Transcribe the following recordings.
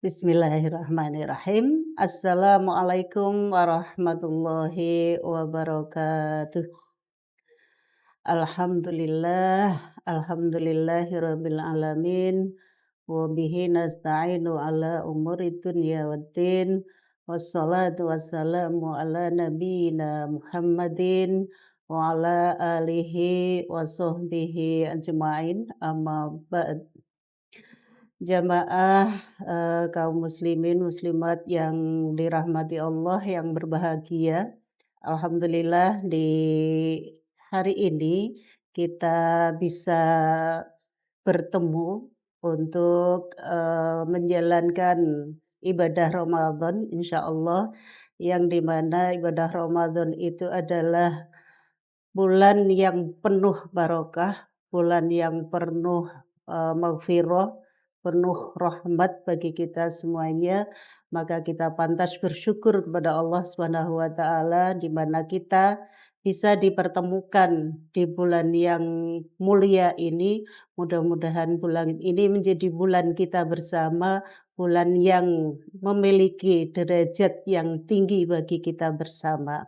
Bismillahirrahmanirrahim. Assalamualaikum warahmatullahi wabarakatuh. Alhamdulillahirabbil alamin. Wa bihi nasta'inu ala umuri dunya waddin. Wassalatu wassalamu ala nabiyyina Muhammadin wa ala alihi wa sahbihi ajma'in. Amma ba'd. Jamaah kaum muslimin muslimat yang dirahmati Allah yang berbahagia. Alhamdulillah di hari ini kita bisa bertemu untuk menjalankan ibadah Ramadan insyaallah, yang dimana ibadah Ramadan itu adalah bulan yang penuh barokah, bulan yang penuh maghfirah, penuh rahmat bagi kita semuanya. Maka kita pantas bersyukur kepada Allah Subhanahu wa taala di mana kita bisa dipertemukan di bulan yang mulia ini. Mudah-mudahan bulan ini menjadi bulan kita bersama, bulan yang memiliki derajat yang tinggi bagi kita bersama.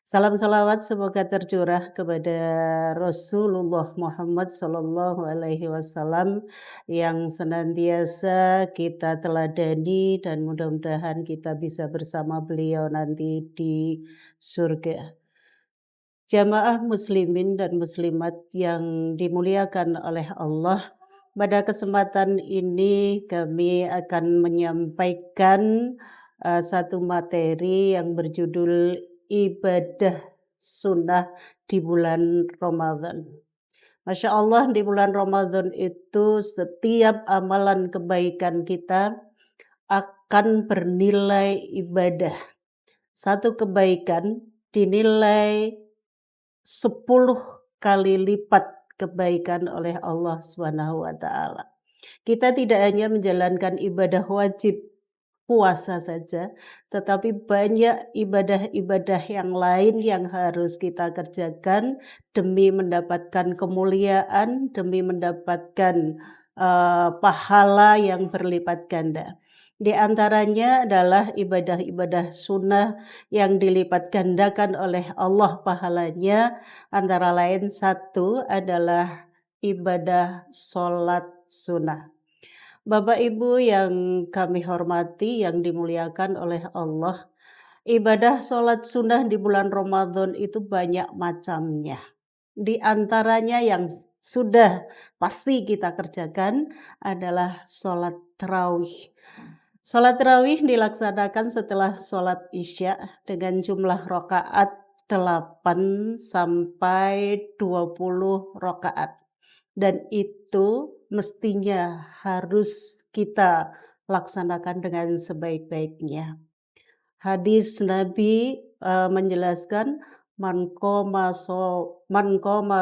Salam salawat semoga tercurah kepada Rasulullah Muhammad Sallallahu Alaihi Wasallam yang senantiasa kita teladani, dan mudah-mudahan kita bisa bersama beliau nanti di surga. Jamaah muslimin dan muslimat yang dimuliakan oleh Allah, pada kesempatan ini kami akan menyampaikan satu materi yang berjudul ibadah sunnah di bulan Ramadan. Masya Allah, di bulan Ramadan itu setiap amalan kebaikan kita akan bernilai ibadah. Satu kebaikan dinilai 10 kali lipat kebaikan oleh Allah Subhanahu wa taala. Kita tidak hanya menjalankan ibadah wajib puasa saja, tetapi banyak ibadah-ibadah yang lain yang harus kita kerjakan demi mendapatkan kemuliaan, demi mendapatkan pahala yang berlipat ganda. Di antaranya adalah ibadah-ibadah sunnah yang dilipat gandakan oleh Allah pahalanya, antara lain satu adalah ibadah sholat sunnah. Bapak Ibu yang kami hormati, yang dimuliakan oleh Allah, ibadah sholat sunnah di bulan Ramadan itu banyak macamnya. Di antaranya yang sudah pasti kita kerjakan adalah sholat tarawih. Sholat tarawih dilaksanakan setelah sholat isya dengan jumlah rakaat 8 sampai 20 rakaat. Dan itu mestinya harus kita laksanakan dengan sebaik-baiknya. Hadis Nabi menjelaskan man qoma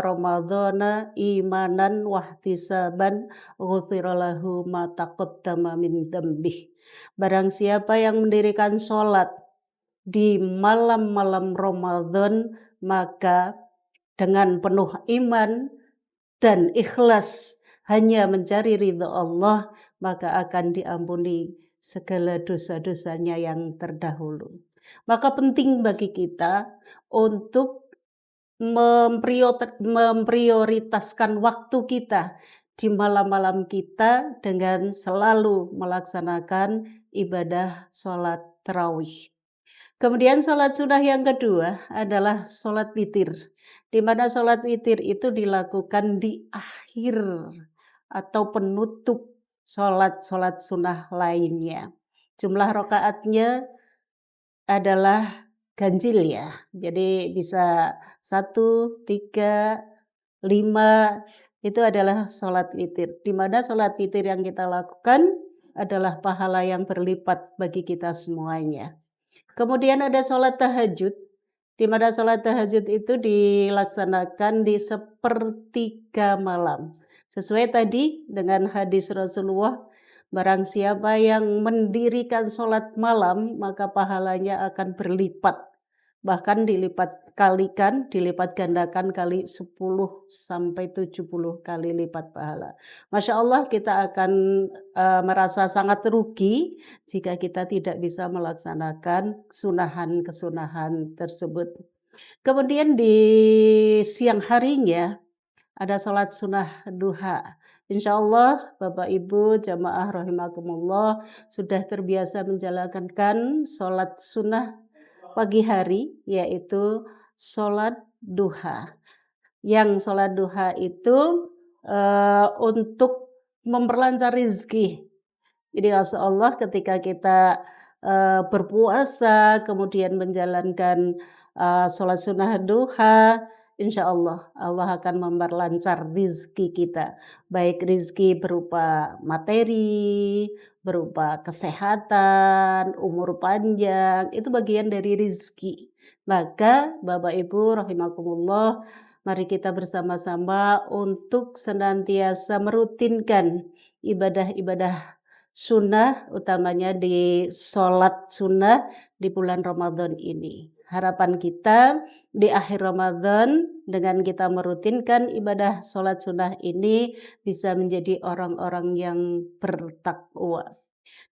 ramadhana imanan wahtisaban ghufira lahu ma taqaddama min dzambih. Barang siapa yang mendirikan sholat di malam-malam Ramadan, maka dengan penuh iman dan ikhlas hanya mencari ridha Allah, maka akan diampuni segala dosa-dosanya yang terdahulu. Maka penting bagi kita untuk memprioritaskan waktu kita di malam-malam kita dengan selalu melaksanakan ibadah sholat tarawih. Kemudian sholat sunnah yang kedua adalah sholat witir, di mana sholat witir itu dilakukan di akhir atau penutup sholat sunnah lainnya. Jumlah rakaatnya adalah ganjil ya, jadi bisa 1, 3, 5, itu adalah sholat witir, di mana sholat witir yang kita lakukan adalah pahala yang berlipat bagi kita semuanya. Kemudian ada sholat tahajud, di mana sholat tahajud itu dilaksanakan di sepertiga malam. Sesuai tadi dengan hadis Rasulullah, barang siapa yang mendirikan sholat malam, maka pahalanya akan berlipat bahkan dilipat kalikan, dilipat gandakan kali 10 sampai 70 kali lipat pahala. Masya Allah, kita akan merasa sangat rugi jika kita tidak bisa melaksanakan kesunahan-kesunahan tersebut. Kemudian di siang harinya ada sholat sunnah duha. Insya Allah Bapak Ibu jamaah rahimakumullah sudah terbiasa menjalankan sholat sunnah pagi hari, yaitu sholat duha. Yang sholat duha itu untuk memperlancar rezeki. Jadi Masya Allah ketika kita berpuasa kemudian menjalankan sholat sunnah duha, insya Allah Allah akan memperlancar rizki kita, baik rizki berupa materi, berupa kesehatan, umur panjang, itu bagian dari rizki. Maka Bapak Ibu rahimakumullah, mari kita bersama-sama untuk senantiasa merutinkan ibadah-ibadah sunnah, utamanya di sholat sunnah di bulan Ramadan ini. Harapan kita di akhir Ramadan dengan kita merutinkan ibadah sholat sunnah ini bisa menjadi orang-orang yang bertakwa.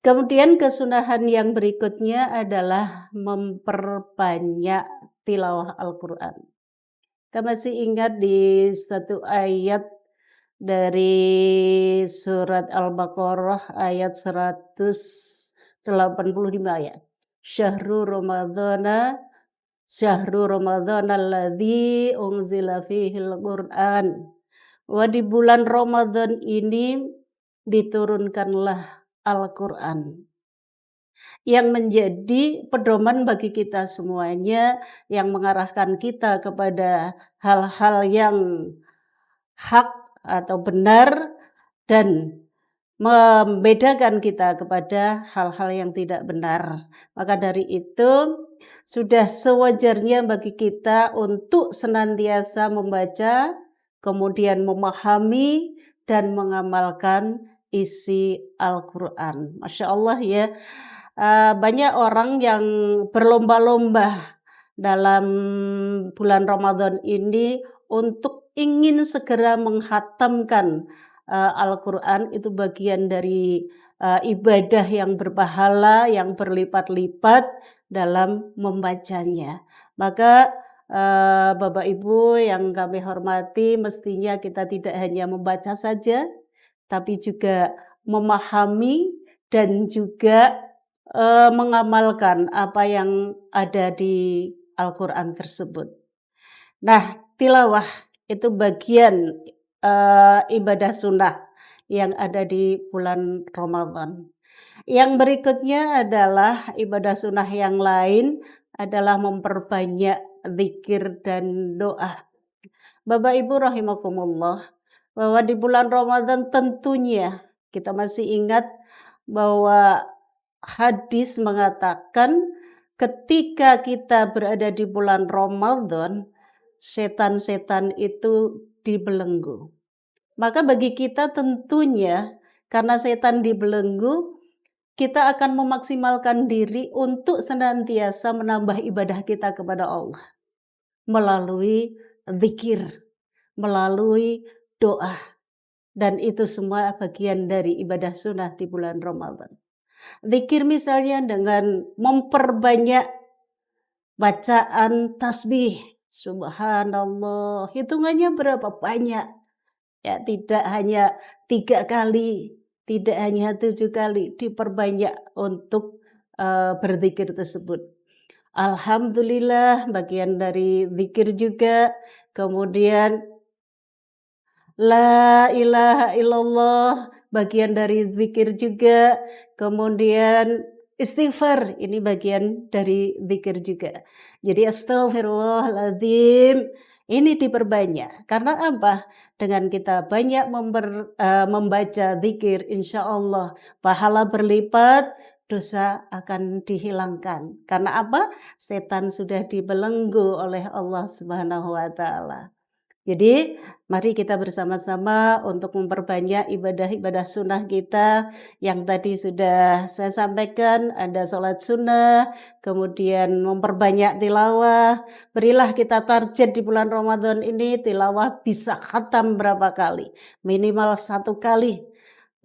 Kemudian kesunahan yang berikutnya adalah memperbanyak tilawah Al-Quran. Kita masih ingat di satu ayat dari surat Al-Baqarah ayat 185 ya. Syahrul Ramadhana alladzi unzila fihil Qur'an. Wa di bulan Ramadan ini diturunkanlah Al-Qur'an yang menjadi pedoman bagi kita semuanya, yang mengarahkan kita kepada hal-hal yang hak atau benar dan membedakan kita kepada hal-hal yang tidak benar. Maka dari itu sudah sewajarnya bagi kita untuk senantiasa membaca, kemudian memahami dan mengamalkan isi Al-Quran. Masya Allah ya, banyak orang yang berlomba-lomba dalam bulan Ramadan ini untuk ingin segera menghatamkan Al-Quran. Itu bagian dari ibadah yang berpahala, yang berlipat-lipat dalam membacanya. Maka Bapak Ibu yang kami hormati, mestinya kita tidak hanya membaca saja, tapi juga memahami dan juga mengamalkan apa yang ada di Al-Quran tersebut. Nah, tilawah itu bagian ibadah sunnah yang ada di bulan Ramadan. Yang berikutnya adalah ibadah sunnah yang lain adalah memperbanyak zikir dan doa. Bapak Ibu rahimakumullah, bahwa di bulan Ramadan tentunya kita masih ingat bahwa hadis mengatakan ketika kita berada di bulan Ramadan, setan-setan itu dibelenggu. Maka bagi kita tentunya karena setan dibelenggu, kita akan memaksimalkan diri untuk senantiasa menambah ibadah kita kepada Allah melalui zikir, melalui doa, dan itu semua bagian dari ibadah sunnah di bulan Ramadan. Zikir misalnya dengan memperbanyak bacaan tasbih, subhanallah, hitungannya berapa banyak ya, tidak hanya 3 kali, tidak hanya 7 kali, diperbanyak untuk berzikir tersebut. Alhamdulillah bagian dari zikir juga. Kemudian la ilaha illallah bagian dari zikir juga. Kemudian istighfar ini bagian dari zikir juga. Jadi astagfirullahaladzim ini diperbanyak. Karena apa? Dengan kita banyak membaca zikir, insya Allah pahala berlipat, dosa akan dihilangkan. Karena apa? Setan sudah dibelenggu oleh Allah Subhanahu wa taala. Jadi, mari kita bersama-sama untuk memperbanyak ibadah-ibadah sunnah kita yang tadi sudah saya sampaikan, ada sholat sunnah, kemudian memperbanyak tilawah. Berilah kita target di bulan Ramadan ini tilawah bisa khatam berapa kali? Minimal 1 kali,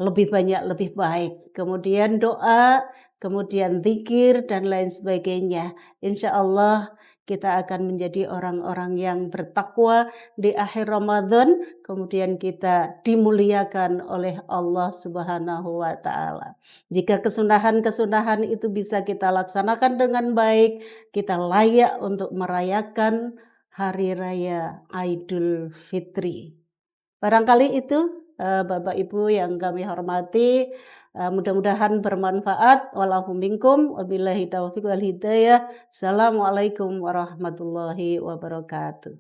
lebih banyak lebih baik. Kemudian doa, kemudian zikir dan lain sebagainya. Insya Allah kita akan menjadi orang-orang yang bertakwa di akhir Ramadan, kemudian kita dimuliakan oleh Allah Subhanahu wa taala. Jika kesunahan-kesunahan itu bisa kita laksanakan dengan baik, kita layak untuk merayakan hari raya Idul Fitri. Barangkali itu Bapak Ibu yang kami hormati, mudah-mudahan bermanfaat. Wallahu minkum, wabillahi taufiq wal hidayah. Assalamualaikum warahmatullahi wabarakatuh.